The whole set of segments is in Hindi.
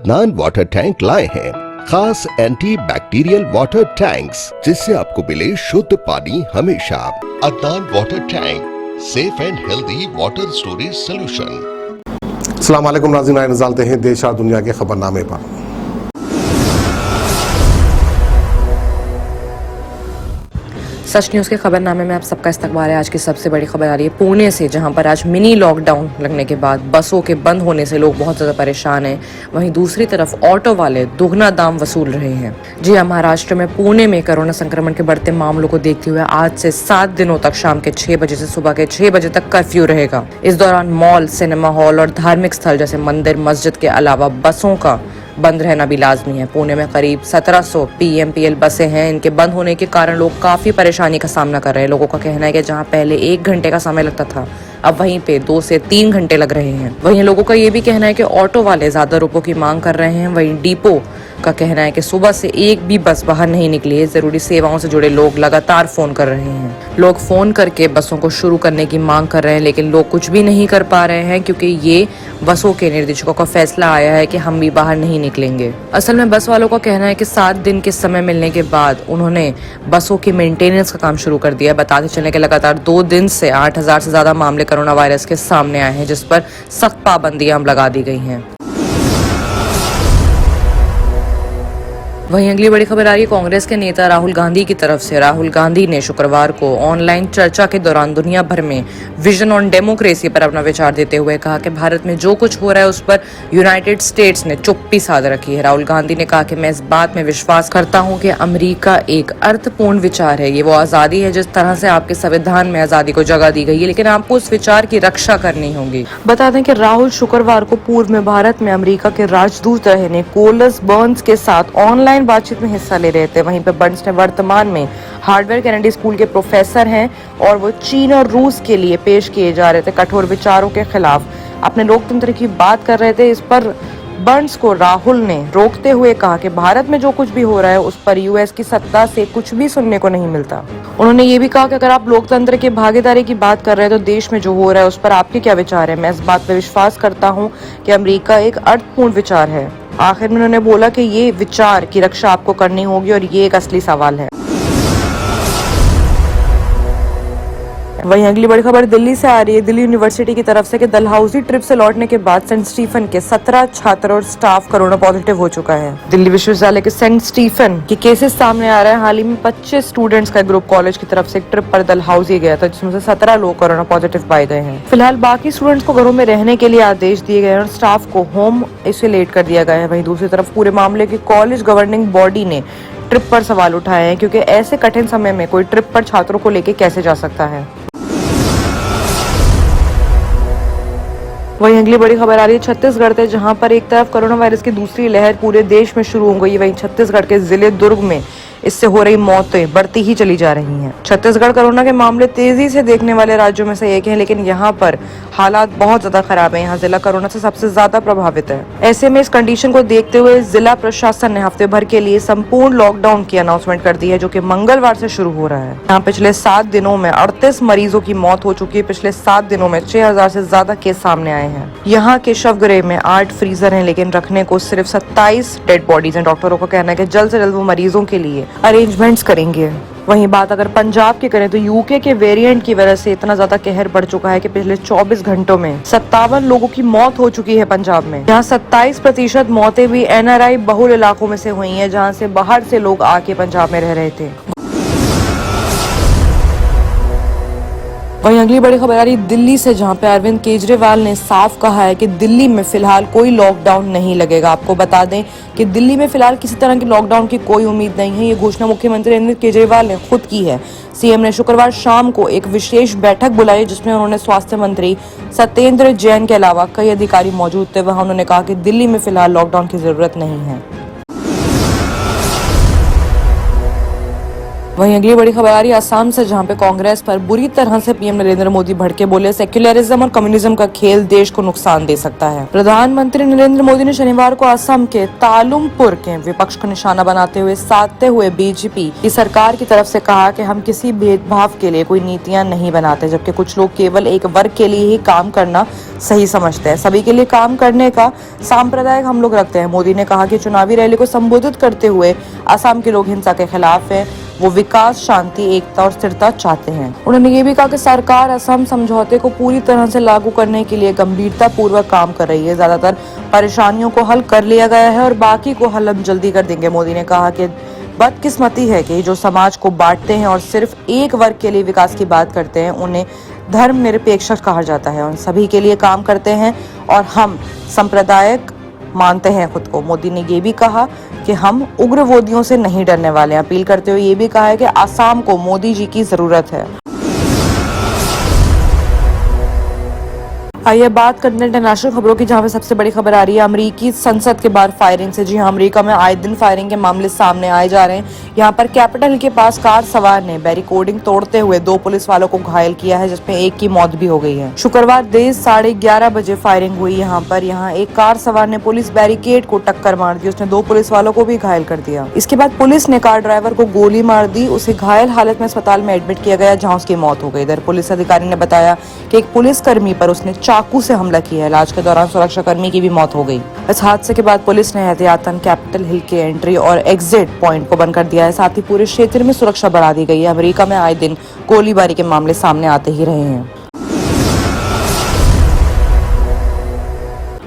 अदनान वाटर टैंक लाए हैं खास एंटी बैक्टीरियल वाटर टैंक्स, जिससे आपको मिले शुद्ध पानी हमेशा। Adnan water tank, safe and healthy water storage solution. अस्सलाम वालेकुम नाज़रीन, आइए नज़र डालते हैं देश और दुनिया के खबरनामे पर। सच न्यूज़ के खबरनामे में आप सबका इस्तकबाल है। आज की सबसे बड़ी खबर आ रही है पुणे से, जहां पर आज मिनी लॉकडाउन लगने के बाद बसों के बंद होने से लोग बहुत ज़्यादा परेशान हैं। वहीं दूसरी तरफ ऑटो वाले दुगना दाम वसूल रहे हैं। जी हाँ, महाराष्ट्र में पुणे में कोरोना संक्रमण के बढ़ते मामलों को देखते हुए आज से 7 दिनों तक शाम के 6 बजे से सुबह के 6 बजे तक कर्फ्यू रहेगा। इस दौरान मॉल, सिनेमा हॉल और धार्मिक स्थल जैसे मंदिर, मस्जिद के अलावा बसों का बंद रहना भी लाजमी है। पुणे में करीब 1700 पीएमपीएल बसें हैं। इनके बंद होने के कारण लोग काफी परेशानी का सामना कर रहे हैं। लोगों का कहना है कि जहां पहले 1 घंटे का समय लगता था, अब वहीं पे 2 से 3 घंटे लग रहे हैं। वहीं लोगों का ये भी कहना है कि ऑटो वाले ज्यादा रुपयों की मांग कर रहे हैं। वहीं डिपो का कहना है कि सुबह से एक भी बस बाहर नहीं निकली है। जरूरी सेवाओं से जुड़े लोग लगातार फोन कर रहे हैं। लोग फोन करके बसों को शुरू करने की मांग कर रहे हैं, लेकिन लोग कुछ भी नहीं कर पा रहे हैं क्योंकि ये बसों के निर्देशकों का फैसला आया है कि हम भी बाहर नहीं निकलेंगे। असल में बस वालों का कहना है कि 7 दिन के समय मिलने के बाद उन्होंने बसों की मेंटेनेंस का काम शुरू कर दिया है। बताते चले कि लगातार 2 दिन से 8000 से ज्यादा मामले कोरोना वायरस के सामने आए हैं, जिस पर सख्त पाबंदियां लगा दी गई हैं। वहीं अगली बड़ी खबर आ रही है कांग्रेस के नेता राहुल गांधी की तरफ से। राहुल गांधी ने शुक्रवार को ऑनलाइन चर्चा के दौरान दुनिया भर में विजन ऑन डेमोक्रेसी पर अपना विचार देते हुए कहा कि भारत में जो कुछ हो रहा है उस पर यूनाइटेड स्टेट्स ने चुप्पी साध रखी है। राहुल गांधी ने कहा कि मैं इस बात में विश्वास करता हूं कि अमेरिका एक अर्थपूर्ण विचार है। ये वो आजादी है जिस तरह से आपके संविधान में आजादी को जगह दी गई है, लेकिन आपको उस विचार की रक्षा करनी होगी। बता दें कि राहुल शुक्रवार को पूर्व में भारत में अमेरिका के राजदूत रहे निकोलस बर्न्स के साथ ऑनलाइन बातचीत में हिस्सा ले रहे थे। वहीं पे बर्न्स ने वर्तमान में हार्वर्ड कैनेडी स्कूल के प्रोफेसर हैं और वो चीन और रूस के लिए पेश किए जा रहे थे कठोर विचारों के खिलाफ अपने लोकतंत्र की बात कर रहे थे। इस पर बर्न्स को राहुल ने रोकते हुए कहा कि भारत में जो कुछ भी हो रहा है उस पर यूएस की सत्ता से कुछ भी सुनने को नहीं मिलता। उन्होंने ये भी कहा कि अगर आप लोकतंत्र की भागीदारी की बात कर रहे हैं तो देश में जो हो रहा है उस पर आपके क्या विचार है। मैं इस बात पर विश्वास करता हूँ कि अमेरिका एक अर्थपूर्ण विचार है। आखिर में उन्होंने बोला कि ये विचार की रक्षा आपको करनी होगी और ये एक असली सवाल है। वहीं अगली बड़ी खबर दिल्ली से आ रही है। दिल्ली यूनिवर्सिटी की तरफ से कि डलहौजी ट्रिप से लौटने के बाद सेंट स्टीफन के 17 छात्र और स्टाफ कोरोना पॉजिटिव हो चुका है। दिल्ली विश्वविद्यालय के सेंट स्टीफन के केसेस सामने आ रहे हैं। हाल ही में 25 स्टूडेंट्स का ग्रुप कॉलेज की तरफ से एक ट्रिप पर डलहौजी गया था, जिसमें से 17 लोग कोरोना पॉजिटिव पाए गए हैं। फिलहाल बाकी स्टूडेंट्स को घरों में रहने के लिए आदेश दिए गए हैं और स्टाफ को होम आइसोलेट कर दिया गया है। वहीं दूसरी तरफ पूरे मामले की कॉलेज गवर्निंग बॉडी ने ट्रिप पर सवाल उठाए हैं, क्योंकि ऐसे कठिन समय में कोई ट्रिप पर छात्रों को लेकर कैसे जा सकता है। वहीं अगली बड़ी खबर आ रही है छत्तीसगढ़ से, जहां पर एक तरफ कोरोना वायरस की दूसरी लहर पूरे देश में शुरू हो गई। वहीं छत्तीसगढ़ के जिले दुर्ग में इससे हो रही मौतें बढ़ती ही चली जा रही हैं। छत्तीसगढ़ कोरोना के मामले तेजी से देखने वाले राज्यों में से एक है, लेकिन यहाँ पर हालात बहुत ज्यादा खराब है। यहाँ जिला कोरोना से सबसे ज्यादा प्रभावित है। ऐसे में इस कंडीशन को देखते हुए जिला प्रशासन ने हफ्ते भर के लिए संपूर्ण लॉकडाउन की अनाउंसमेंट कर दी है, जो कि मंगलवार से शुरू हो रहा है। यहाँ पिछले 7 दिनों में 38 मरीजों की मौत हो चुकी है। पिछले 7 दिनों में 6000 से ज्यादा केस सामने आए हैं। यहाँ के शवगृह में 8 फ्रीजर हैं, लेकिन रखने को सिर्फ 27 डेड बॉडीज हैं। डॉक्टरों का कहना है कि जल्द से जल्द वो मरीजों के लिए अरेंजमेंट्स करेंगे। वहीं बात अगर पंजाब की करें तो यूके के वेरिएंट की वजह से इतना ज्यादा कहर बढ़ चुका है कि पिछले 24 घंटों में 57 लोगों की मौत हो चुकी है पंजाब में। यहाँ 27% मौतें भी एनआरआई बहुल इलाकों में से हुई हैं, जहाँ से बाहर से लोग आके पंजाब में रह रहे थे। वहीं अगली बड़ी खबर आ रही दिल्ली से, जहां पे अरविंद केजरीवाल ने साफ कहा है कि दिल्ली में फिलहाल कोई लॉकडाउन नहीं लगेगा। आपको बता दें कि दिल्ली में फिलहाल किसी तरह की लॉकडाउन की कोई उम्मीद नहीं है। ये घोषणा मुख्यमंत्री अरविंद केजरीवाल ने खुद की है। सीएम ने शुक्रवार शाम को एक विशेष बैठक बुलाई, जिसमें उन्होंने स्वास्थ्य मंत्री सत्येंद्र जैन के अलावा कई अधिकारी मौजूद थे। वहां उन्होंने कहा कि दिल्ली में फिलहाल लॉकडाउन की जरूरत नहीं है। वहीं अगली बड़ी खबर आ रही है असम से, जहां पे कांग्रेस पर बुरी तरह से पीएम नरेंद्र मोदी भड़के बोले सेक्युलरिज्म और कम्युनिज्म का खेल देश को नुकसान दे सकता है। प्रधानमंत्री नरेंद्र मोदी ने शनिवार को असम के तालुमपुर के विपक्ष को निशाना बनाते हुए साधते हुए बीजेपी की सरकार की तरफ से कहा कि हम किसी भेदभाव के लिए कोई नीतियां नहीं बनाते, जबकि कुछ लोग केवल एक वर्ग के लिए ही काम करना सही समझते हैं। सभी के लिए काम करने का सांप्रदायिक हम लोग रखते हैं। मोदी ने कहा कि चुनावी रैली को संबोधित करते हुए असम के लोग हिंसा के खिलाफ हैं, वो विकास, शांति, एकता और स्थिरता चाहते हैं। उन्होंने ये भी कहा कि सरकार असम समझौते को पूरी तरह से लागू करने के लिए गंभीरता पूर्वक काम कर रही है। ज्यादातर परेशानियों को हल कर लिया गया है और बाकी को हल हम जल्दी कर देंगे। मोदी ने कहा कि बदकिस्मती है कि जो समाज को बांटते हैं और सिर्फ एक वर्ग के लिए विकास की बात करते हैं, उन्हें धर्मनिरपेक्ष कहा जाता है। उन सभी के लिए काम करते हैं और हम सांप्रदायिक मानते हैं खुद को। मोदी ने ये भी कहा कि हम उग्रवादियों से नहीं डरने वाले हैं। अपील करते हुए ये भी कहा है कि आसाम को मोदी जी की जरूरत है। आइए बात करते हैं इंटरनेशनल खबरों की, जहां पे सबसे बड़ी खबर आ रही है अमेरिकी संसद के बाहर फायरिंग से। जी हां, अमेरिका में आए दिन फायरिंग के मामले सामने आए जा रहे हैं। यहां पर कैपिटल हिल के पास कार सवार ने बैरिकेडिंग तोड़ते हुए 2 पुलिस वालों को घायल किया है, जिसमें एक की मौत भी हो गई है। शुक्रवार देर 11:30 बजे फायरिंग हुई यहाँ पर। यहाँ एक कार सवार ने पुलिस बैरिकेड को टक्कर मार दी, उसने 2 पुलिस वालों को भी घायल कर दिया। इसके बाद पुलिस ने कार ड्राइवर को गोली मार दी, उसे घायल हालत में अस्पताल में एडमिट किया गया, जहाँ उसकी मौत हो गई। इधर पुलिस अधिकारी ने बताया कि एक पुलिसकर्मी पर उसने चाकू से हमला किया है। इलाज के दौरान सुरक्षाकर्मी की भी मौत हो गई। इस हादसे के बाद पुलिस ने एहतियातन कैपिटल हिल के एंट्री और एग्जिट पॉइंट को बंद कर दिया है। साथ ही पूरे क्षेत्र में सुरक्षा बढ़ा दी गई है। अमेरिका में आए दिन गोलीबारी के मामले सामने आते ही रहे हैं।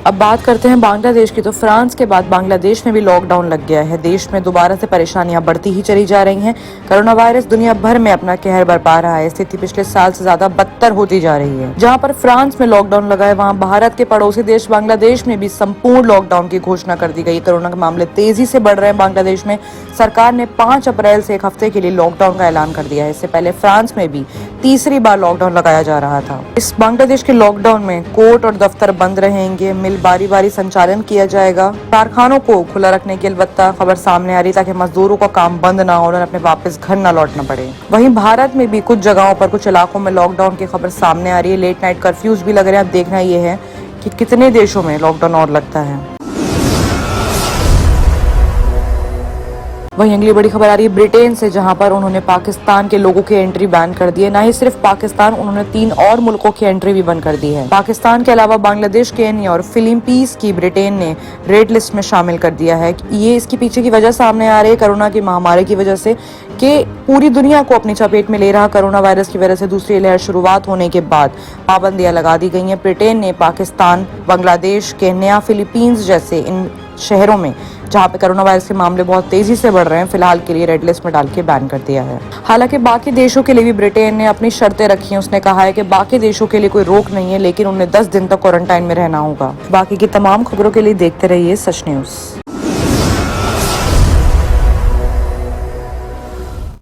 अब बात करते हैं बांग्लादेश की। तो फ्रांस के बाद बांग्लादेश में भी लॉकडाउन लग गया है। देश में दोबारा से परेशानियां बढ़ती ही चली जा रही हैं। कोरोना वायरस दुनिया भर में अपना कहर बरपा रहा है। स्थिति पिछले साल से ज्यादा बदतर होती जा रही है। जहां पर फ्रांस में लॉकडाउन लगा है, वहां भारत के पड़ोसी देश बांग्लादेश में भी संपूर्ण लॉकडाउन की घोषणा कर दी गई। कोरोना के मामले तेजी से बढ़ रहे हैं बांग्लादेश में। सरकार ने 5 अप्रैल से 1 हफ्ते के लिए लॉकडाउन का ऐलान कर दिया है। इससे पहले फ्रांस में भी तीसरी बार लॉकडाउन लगाया जा रहा था। इस बांग्लादेश के लॉकडाउन में कोर्ट और दफ्तर बंद रहेंगे, मिल बारी बारी संचालन किया जाएगा। कारखानों को खुला रखने की अलबत्ता खबर सामने आ रही, ताकि मजदूरों का काम बंद ना हो और अपने वापस घर न लौटना पड़े। वहीं भारत में भी कुछ जगहों पर, कुछ इलाकों में लॉकडाउन की खबर सामने आ रही है। लेट नाइट कर्फ्यूज भी लग रहे हैं। अब देखना ये है कि कितने देशों में लॉकडाउन और लगता है। वहीं अगली बड़ी खबर आ रही है ब्रिटेन से, जहां पर उन्होंने पाकिस्तान के लोगों की एंट्री बैन कर दी है। ना ही सिर्फ पाकिस्तान, उन्होंने 3 और मुल्कों की एंट्री भी बंद कर दी है। पाकिस्तान के अलावा बांग्लादेश, केन्या और फिलीपींस की ब्रिटेन ने रेड लिस्ट में शामिल कर दिया है। ये इसके पीछे की वजह सामने आ रही है कोरोना की महामारी की वजह से, कि पूरी दुनिया को अपनी चपेट में ले रहा कोरोना वायरस की वजह से दूसरी लहर शुरुआत होने के बाद पाबंदियां लगा दी गई हैं। ब्रिटेन ने पाकिस्तान, बांग्लादेश, केन्या, फिलीपींस जैसे इन शहरों में, जहां पे कोरोना वायरस के मामले बहुत तेजी से बढ़ रहे हैं, फिलहाल के लिए रेड लिस्ट में डाल के बैन कर दिया है। हालांकि बाकी देशों के लिए भी ब्रिटेन ने अपनी शर्तें रखी हैं। उसने कहा है कि बाकी देशों के लिए कोई रोक नहीं है, लेकिन उन्हें 10 दिन तक क्वारंटाइन में रहना होगा। बाकी की तमाम खबरों के लिए देखते रहिए सच न्यूज।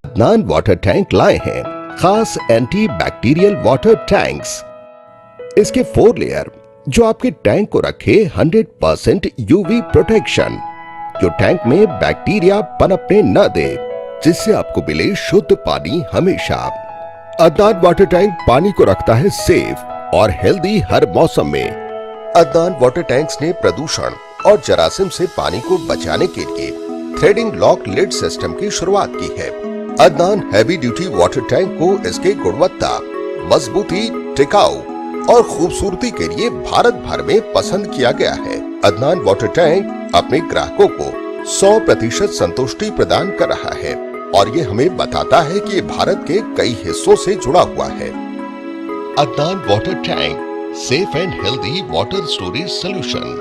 अदनान वाटर टैंक लाए हैं खास एंटी बैक्टीरियल वाटर टैंक्स। इसके 4 लेयर जो आपके टैंक को रखे 100% यूवी प्रोटेक्शन, जो टैंक में बैक्टीरिया पनपने न दे, जिससे आपको मिले शुद्ध पानी हमेशा। अदनान वाटर टैंक पानी को रखता है सेफ और हेल्दी हर मौसम में। अदनान वाटर टैंक्स ने प्रदूषण और जरासीम से पानी को बचाने के लिए थ्रेडिंग लॉक लिड सिस्टम की शुरुआत की है। Adnan heavy duty water tank को इसके गुणवत्ता, मजबूती, टिकाऊ और खूबसूरती के लिए भारत भर में पसंद किया गया है। अदनान वाटर टैंक अपने ग्राहकों को 100% संतुष्टि प्रदान कर रहा है और ये हमें बताता है कि ये भारत के कई हिस्सों से जुड़ा हुआ है। Adnan water tank, safe and healthy water storage solution.